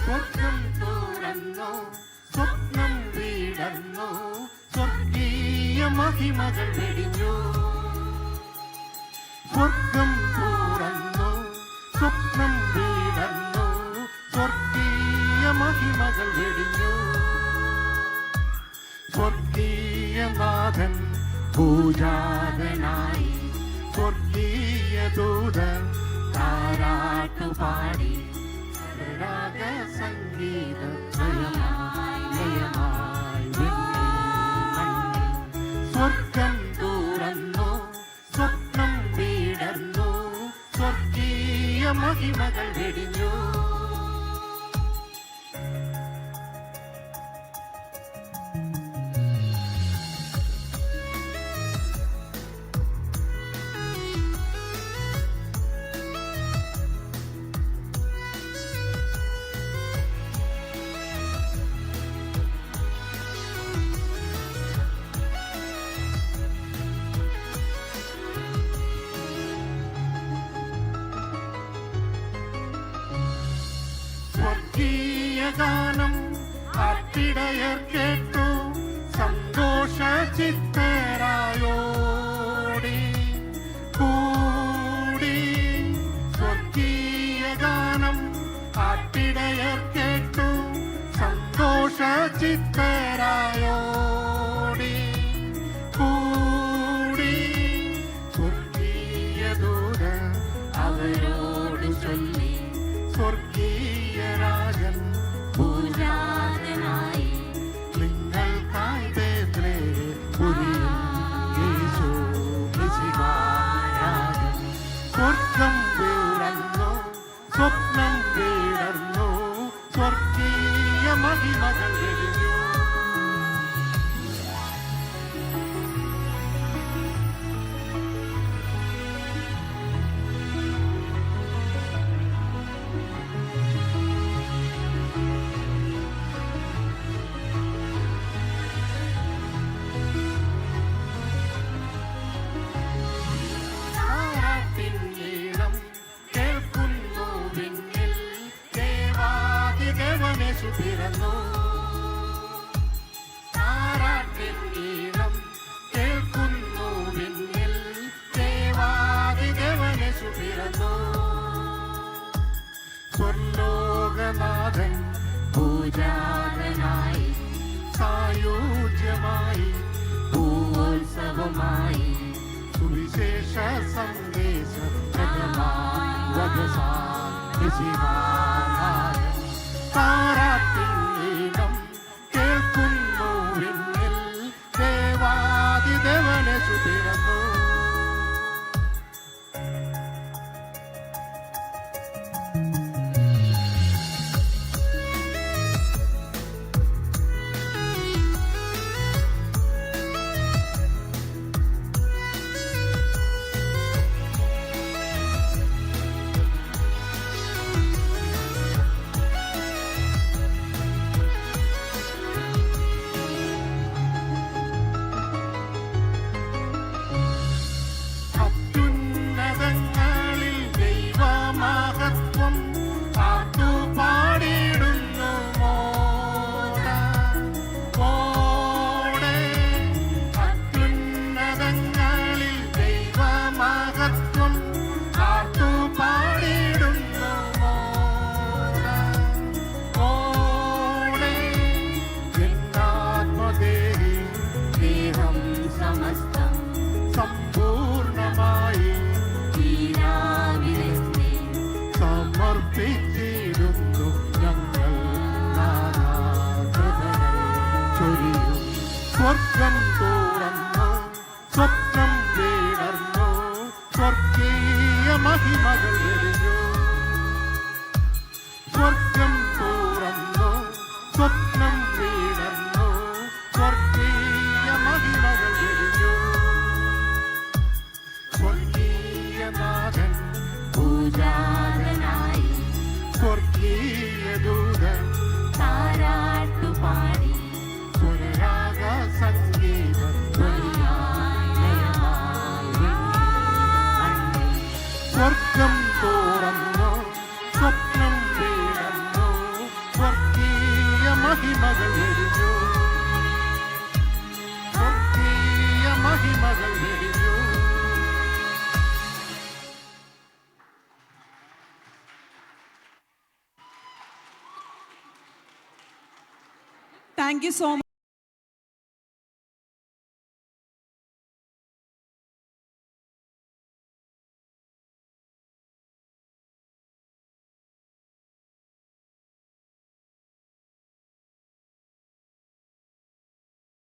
സ്വർഗം തുറന്നു, സ്വപ്നം വീടർന്നു, സ്വർഗീയ മഹിമകൾ വെടിഞ്ഞു. സ്വർഗം തുറന്നു, സ്വപ്നം വീടർന്നു, സ്വർഗീയ മഹിമകൾ വെടിഞ്ഞു. സ്വർഗീയനാഥൻ പൂജാതനായി, സ്വർഗീയ ദൂതൻ താരാട്ടുപാടി, രാഗ സംഗീത ലയമായി സ്വർഗം തുറന്നു, സ്വപ്നം വീടർന്നു, സ്വർഗീയ മഹിമകൾ വെടിഞ്ഞു. ഗാനം ആട്ടിടയർ കേട്ടു, സന്തോഷ ചിത്തരായോടി കൂടി. സ്വർഗീയ ഗാനം ആട്ടിടയർ കേട്ടു, സന്തോഷ ചിത്തരായോടി കൂടി. സ്വർഗീയ ദൂതൻ അവരോട് ചൊല്ലി, സ്വർഗീയ രാജൻ പൂജാതനായി, നിങ്ങൾക്കായി ബേത്ലേഹേമിൽ യേശു മിശിഹാരാജൻ. സ്വർഗം വീടർന്നു, സ്വപ്നം വീടർന്നു, സ്വർഗീയ മഹിമകൾ വെടിഞ്ഞു. പിറന്നു താരാട്ടിൻ ഈണം കേൾക്കുന്നു വിണ്ണിൽ, ദേവാദിദേവനേശു പിറന്നു. സ്വർലോകനാഥൻ പൂജാതനായി, സായുജ്യമായി, ഭൂവോത്സവമായി, സുവിശേഷ സന്ദേശം താരാട്ടിൻ കേൾക്കുന്നു വിണ്ണിൽ, ദേവാദിദേവനേശു പിറന്നു. Thank you so much.